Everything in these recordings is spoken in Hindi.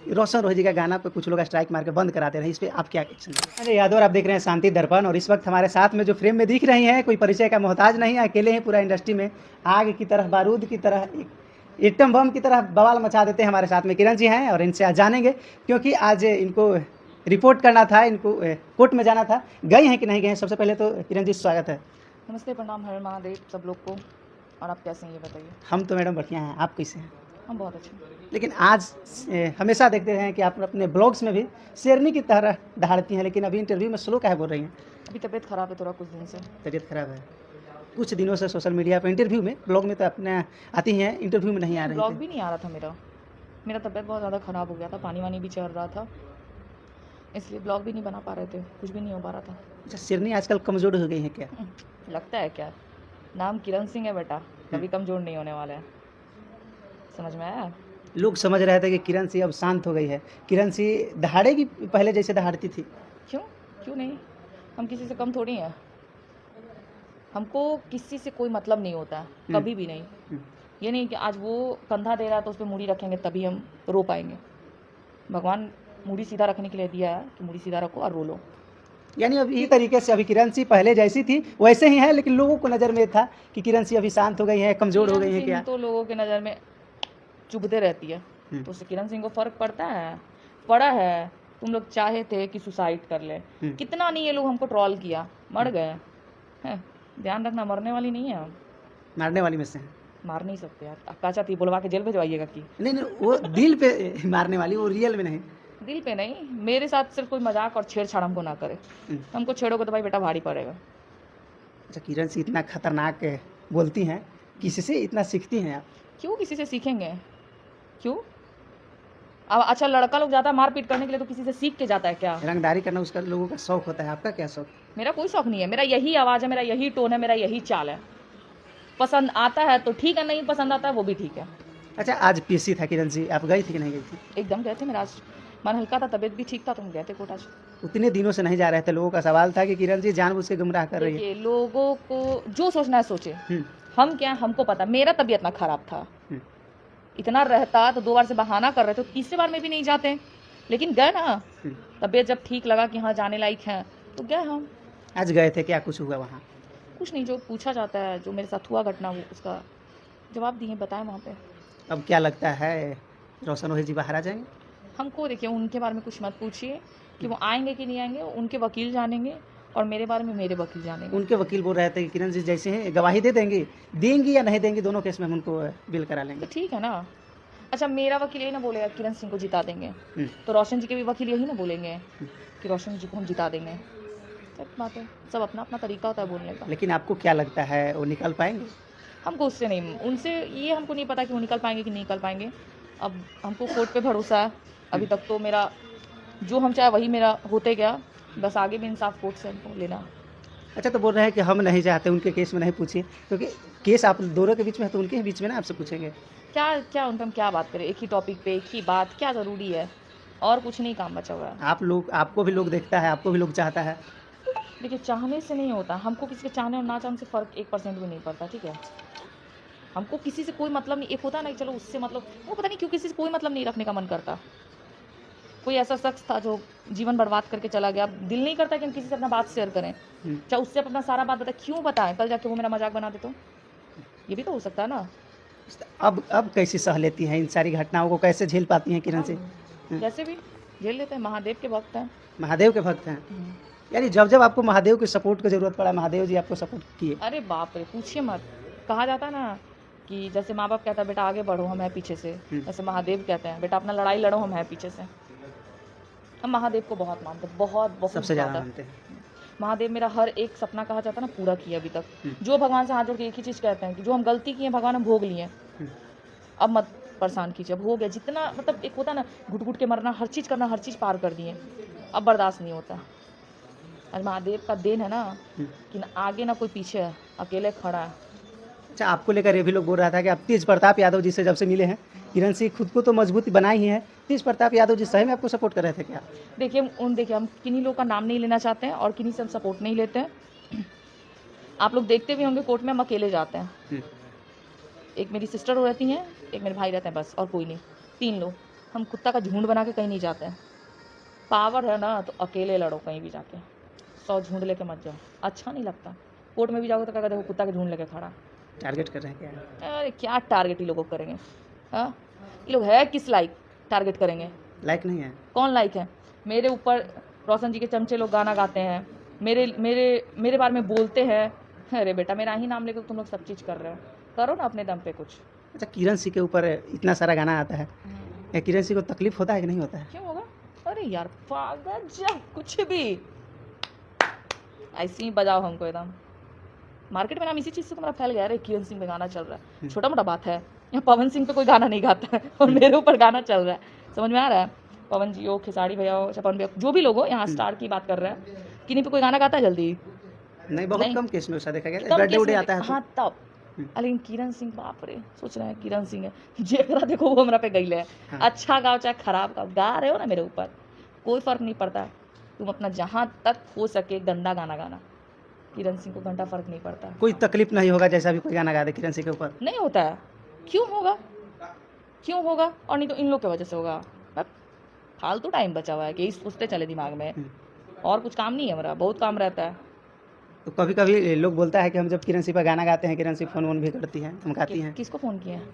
रोशन रोही जी का गाना पे कुछ लोग स्ट्राइक मार के बंद कराते रहे, इस पे आप क्या एक्शन? अरे यादव, आप देख रहे हैं शांति दर्पण, और इस वक्त हमारे साथ में जो फ्रेम में दिख रही हैं कोई परिचय का मोहताज नहीं है, अकेले हैं पूरा इंडस्ट्री में, आग की तरह, बारूद की तरह, एटम बम की तरह बवाल मचा देते हैं। हमारे साथ में किरण जी हैं और इनसे आज जानेंगे, क्योंकि आज इनको रिपोर्ट करना था, इनको कोर्ट में जाना था। गए हैं कि नहीं गए हैं? सबसे पहले तो किरण जी स्वागत है। नमस्ते, प्रणाम, हर महादेव सब लोग को। और आप कैसे हैं ये बताइए? हम तो मैडम बढ़िया हैं, आप कैसे हैं? हम बहुत अच्छे हैं। लेकिन आज हमेशा देखते हैं कि आप अपने ब्लॉग्स में भी शेरनी की तरह दहाड़ती हैं, लेकिन अभी इंटरव्यू में स्लो काहे बोल रही हैं? अभी तबीयत खराब है थोड़ा, कुछ दिन से। तबीयत खराब है कुछ दिनों से। सोशल मीडिया पर इंटरव्यू में, ब्लॉग में तो अपने आती हैं, इंटरव्यू में नहीं आ रही ब्लॉग थी। भी नहीं आ रहा था मेरा तबीयत बहुत ज़्यादा ख़राब हो गया था, पानी वानी भी चढ़ रहा था, इसलिए ब्लॉग भी नहीं बना पा रहे थे, कुछ भी नहीं हो पा रहा था। अच्छा, शेरनी आजकल कमज़ोर हो गई है क्या? लगता है क्या? नाम किरण सिंह है बेटा, कभी कमज़ोर नहीं होने वाला है। समझ में आया? लोग समझ रहे थे कि किरण सिंह अब शांत हो गई है, किरण सिंह दहाड़ेगी पहले जैसे दहाड़ती थी। क्यों नहीं? हम किसी से कम थोड़ी हैं। हमको किसी से कोई मतलब नहीं होता है, कभी भी नहीं। ये नहीं कि आज वो कंधा दे रहा है तो उस पर मूड़ी रखेंगे तभी हम रो पाएंगे। भगवान मूड़ी सीधा रखने के लिए दिया है कि मूड़ी सीधा रखो और रो लो। यानी अब इसी तरीके से अभी किरण सिंह पहले जैसी थी वैसे ही है, लेकिन लोगों को नज़र में था कि किरण सिंह अभी शांत हो गई है, कमज़ोर हो गई है क्या? तो लोगों के नज़र में चुभते रहती है, तो उससे किरण सिंह को फ़र्क पड़ता है? पड़ा है। तुम लोग चाहे थे कि सुसाइड कर ले, कितना नहीं ये लोग हमको ट्रॉल किया, मर गए हैं। ध्यान रखना, मरने वाली नहीं है हम। मारने वाली में से हैं। मार नहीं सकते यार, आप क्या चाहती है, बुलवा के जेल भेजवाइएगा कि? नहीं, वो दिल पे मारने वाली, वो रियल में नहीं। दिल पे नहीं, मेरे साथ सिर्फ कोई मजाक और छेड़छाड़ हमको ना करे। हमको छेड़ोगे तो भाई बेटा भारी पड़ेगा। अच्छा, किरण सिंह इतना खतरनाक बोलती हैं, किसी से इतना सीखती हैं आप? क्यों किसी से सीखेंगे? क्यों? अब अच्छा, लड़का लोग जाता है मारपीट करने के लिए तो किसी से सीख के जाता है क्या? रंगदारी करना उसका लोगों का शौक होता है, आपका क्या शौक? मेरा कोई शौक नहीं है, मेरा यही आवाज़ है, मेरा यही टोन है, मेरा यही चाल है। पसंद आता है तो ठीक है, नहीं पसंद आता है वो भी ठीक है। अच्छा, आज पीसी था किरण सिंह, आप गई थी कि नहीं गई थी? एकदम गए थे, मेरा आज मन हल्का था, तबीयत भी ठीक था, तो हम गए थे कोर्ट आज। उतने दिनों से नहीं जा रहे थे, लोगों का सवाल था कि किरण सिंह जानबूझ के गुमराह कर रही है। देखिए, लोगों को जो सोचना है सोचे, हम क्या, हमको पता। मेरा तबीयत ना खराब था, इतना रहता तो 2 बार से बहाना कर रहे थे, तो तीसरी बार में भी नहीं जाते, लेकिन गए ना। तबीयत जब ठीक लगा कि हाँ जाने लायक है तो गए हम। आज गए थे, क्या कुछ हुआ वहाँ? कुछ नहीं, जो पूछा जाता है, जो मेरे साथ हुआ घटना, वो उसका जवाब दिए, बताएं वहाँ पे। अब क्या लगता है रोशन रोही जी बाहर आ जाएंगे? हमको देखिए, उनके बारे में कुछ मत पूछिए कि वो आएंगे कि नहीं आएंगे, उनके वकील जानेंगे, और मेरे बारे में मेरे वकील जानेंगे। उनके वकील बोल रहे थे कि किरण जी जैसे हैं गवाही दे देंगी या नहीं देंगी, दोनों केस में हम उनको बिल करा लेंगे। तो ठीक है ना। अच्छा, मेरा वकील यही ना बोलेगा किरण सिंह को जिता देंगे, तो रोशन जी के भी वकील यही ना बोलेंगे कि रोशन जी को हम जिता देंगे। सब बात है, सब अपना अपना तरीका होता है बोलने का। लेकिन आपको क्या लगता है वो निकल पाएंगे? हमको उससे नहीं, उनसे ये हमको नहीं पता कि वो निकल पाएंगे कि नहीं निकल पाएंगे। अब हमको कोर्ट पे भरोसा है। अभी तक तो मेरा जो हम चाहे वही मेरा होते गया, बस आगे भी इंसाफ कोर्ट से हमको लेना। अच्छा, तो बोल रहे हैं कि हम नहीं चाहते उनके केस में नहीं पूछिए, क्योंकि केस आप दोनों के बीच में है तो उनके ही बीच में ना आपसे पूछेंगे। क्या उन पर हम क्या बात करें? एक ही टॉपिक पे एक ही बात क्या ज़रूरी है? और कुछ नहीं काम बचा हुआ है। आपको भी लोग देखता है, आपको भी लोग चाहता है। देखिए, चाहने से नहीं होता, हमको किसी के चाहने और ना चाहने से फ़र्क 1% भी नहीं पड़ता, ठीक है? हमको किसी से कोई मतलब नहीं। एक होता है ना, चलो उससे मतलब, वो पता नहीं क्यों किसी से कोई मतलब नहीं रखने का मन करता। कोई ऐसा शख्स था जो जीवन बर्बाद करके चला गया, दिल नहीं करता कि हम किसी से अपना बात शेयर करें, चाहे उससे अपना सारा बात बताए। क्यों बताएं? कल जाके वो मेरा मजाक बना दे तो ये भी तो हो सकता है ना। अब कैसे सह लेती हैं इन सारी घटनाओं को, कैसे झेल पाती हैं किरण सिंह? कैसे भी झेल लेते हैं, महादेव के भक्त हैं। महादेव के भक्त हैं? यानी जब जब आपको महादेव के सपोर्ट की जरूरत पड़ा, महादेव जी आपको सपोर्ट किए? अरे बाप रे, पूछिए मत। कहा जाता है ना कि जैसे माँ बाप कहता है बेटा आगे बढ़ो, हम हैं पीछे से, जैसे महादेव कहते हैं बेटा अपना लड़ाई लड़ो, हम हैं पीछे से। हम महादेव को बहुत मानते हैं, बहुत सबसे ज़्यादा मानते हैं। महादेव मेरा हर एक सपना, कहा जाता है ना, पूरा किया अभी तक। जो भगवान से हाथ जोड़ के एक ही चीज़ कहते हैं कि जो हम गलती की है भगवान हम भोग लिए, अब मत परेशान कीजिए, अब हो गया जितना। मतलब एक होता ना, घुट घुट के मरना, हर चीज़ करना, हर चीज़ पार कर दिए, अब बर्दाश्त नहीं होता। आज महादेव का देन है ना कि ना आगे ना कोई पीछे है, अकेले खड़ा है। अच्छा, आपको लेकर ये भी लोग बोल रहा था कि आप तेज प्रताप यादव जी से जब से मिले हैं, किरण सिंह खुद को तो मजबूत बनाई ही है, तेज प्रताप यादव जी सही में आपको सपोर्ट कर रहे थे क्या? देखिए हम किन्हीं लोगों का नाम नहीं लेना चाहते हैं और किन्हीं से हम सपोर्ट नहीं लेते हैं। आप लोग देखते भी होंगे कोर्ट में हम अकेले जाते हैं। एक मेरी सिस्टर रहती हैं, एक मेरे भाई रहते हैं, बस, और कोई नहीं, 3 लोग। हम कुत्ता का झुंड बना के कहीं नहीं जाते हैं। पावर है ना तो अकेले लड़ो कहीं भी जाके, 100 झुंड लेके मत जाओ, अच्छा नहीं लगता। कोर्ट में भी जाओगे तो क्या देखो कुत्ता के झुंड लेके खड़ा। टारगेट कर रहे हैं क्या? अरे क्या टारगेट ही लोगों को करेंगे? हाँ, ये लोग है किस लायक टारगेट करेंगे? लाइक नहीं है। कौन लायक है? मेरे ऊपर रोशन जी के चमचे लोग गाना गाते हैं, मेरे मेरे मेरे बारे में बोलते हैं। अरे बेटा मेरा ही नाम लेकर तुम लोग सब चीज़ कर रहे हो, करो ना अपने दम पे कुछ। अच्छा, किरण सिंह के ऊपर इतना सारा गाना आता है, या किरण सिंह को तकलीफ होता है कि नहीं होता है? क्यों होगा? अरे यार पागल जा, कुछ भी ऐसे ही बजाओ हमको एकदम। मार्केट में नाम इसी चीज़ से तुम्हारा फैल गया। अरे किरण सिंह पे गाना चल रहा है, छोटा मोटा बात है। यहाँ पवन सिंह पे कोई गाना नहीं गाता है और मेरे ऊपर गाना चल रहा है, समझ में आ रहा है? पवन जी हो, खेसारी भैया हो, चपन भैया, जो भी लोग हो, यहाँ स्टार की बात कर रहे हैं। किन्हीं पे कोई गाना गाता है जल्दी? नहीं, बहुत नहीं। कम केस में ऐसा देखा गया, कम बर्थडे केस उडे में- आता है तो। हाँ तब। लेकिन किरण सिंह बाप रे, सोच रहे हैं किरण सिंह है जेकरा देखो वो हमरा पे गईले है। हाँ। अच्छा गाओ चाहे खराब गाओ, गा रहे हो ना मेरे ऊपर, कोई फर्क नहीं पड़ता। तुम अपना जहाँ तक हो सके गंदा गाना गाना, किरण सिंह को घंटा फर्क नहीं पड़ता। कोई तकलीफ नहीं होगा जैसा भी कोई गाना गा दे किरण सिंह के ऊपर? नहीं होता है। क्यों होगा? क्यों होगा? और नहीं तो इन लोग की वजह से होगा। अब फालतू टाइम बचा हुआ है कि इस सोचते चले दिमाग में, और कुछ काम नहीं है हमारा, बहुत काम रहता है। तो कभी कभी लोग बोलता है कि हम जब किरण सिंह पर गाना गाते हैं, किरण सिंह फोन वोन भी करती हैं, धमकाती हैं, किसको फ़ोन किया है?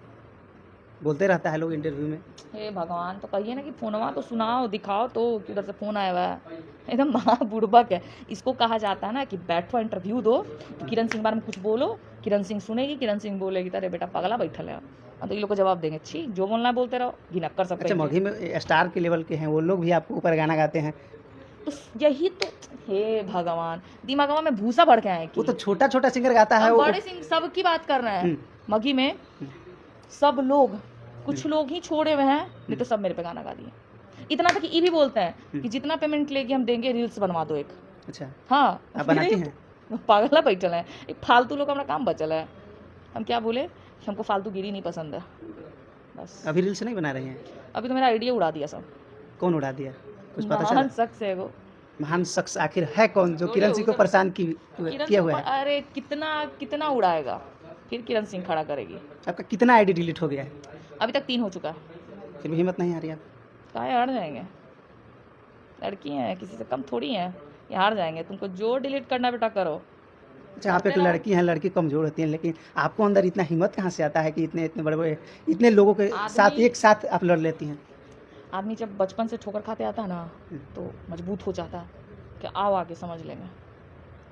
बोलते रहता है लोग इंटरव्यू में। हे भगवान, तो कहिए ना कि फोनवा तो सुनाओ, दिखाओ तो कि उधर से फ़ोन आया हुआ है। एकदम महा बुड़बक है। इसको कहा जाता है ना कि बैठो इंटरव्यू दो, तो किरण सिंह बारे में कुछ बोलो, किरण सिंह सुनेगी, किरण सिंह बोलेगी अरे बेटा पगला बैठल है। तो ये लोग को जवाब देंगे, छी जो बोलना है बोलते रहो, घिनक कर सकते अच्छा, मगही में स्टार के लेवल के हैं वो लोग भी आपको ऊपर गाना गाते हैं? तो यही तो, हे भगवान, दिमागवा में भूसा भड़ के आए वो कि तो छोटा छोटा सिंगर गाता है हम वो। बड़े सिंह सब की बात कर रहे हैं। मगी में सब लोग, कुछ लोग ही छोड़े हुए हैं, नहीं तो सब मेरे पे गाना गा दिए। इतना तक ये भी बोलते हैं कि जितना पेमेंट लेके हम देंगे रील्स बनवा दो एक। अच्छा, हाँ, आप बनाती हैं? पागल है बैठल है, एक फालतू लोग का हमारा काम बचल है। हम क्या बोले, हमको फालतू गिरी नहीं पसंद है बस। अभी रील्स नहीं बना रही हैं? अभी तो मेरा आइडिया उड़ा दिया सब। कौन उड़ा दिया, कुछ पता चला? महान शख्स है वो। महान शख्स आखिर है कौन जो किरण सिंह को परेशान किरण किया हुआ है? अरे कितना कितना उड़ाएगा, फिर किरण सिंह खड़ा करेगी। आपका कितना आईडी डिलीट हो गया है? अभी तक 3 हो चुका है। फिर भी हिम्मत नहीं आ रही आप? काहे हार जाएंगे, लड़की हैं, किसी से कम थोड़ी हैं, ये हार जाएंगे। तुमको जो डिलीट करना बेटा करो। अच्छा, आप एक लड़की हैं, लड़की कमजोर होती हैं, लेकिन आपको अंदर इतना हिम्मत कहाँ से आता है कि इतने इतने बड़े बड़े इतने लोगों के साथ एक साथ आप लड़ लेती हैं? आदमी जब बचपन से ठोकर खाते आता है ना तो मजबूत हो जाता है कि आओ आगे समझ लेंगे।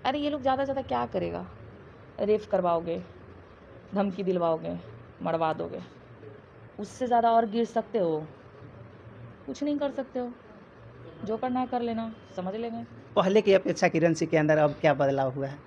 अरे ये लोग ज़्यादा से ज़्यादा क्या करेगा, रेप करवाओगे, धमकी दिलवाओगे, मरवा दोगे, उससे ज़्यादा और गिर सकते हो? कुछ नहीं कर सकते हो। जो करना है कर लेना, समझ लेंगे। पहले की अपेक्षा किरण सिंह के अंदर अब क्या बदलाव हुआ है?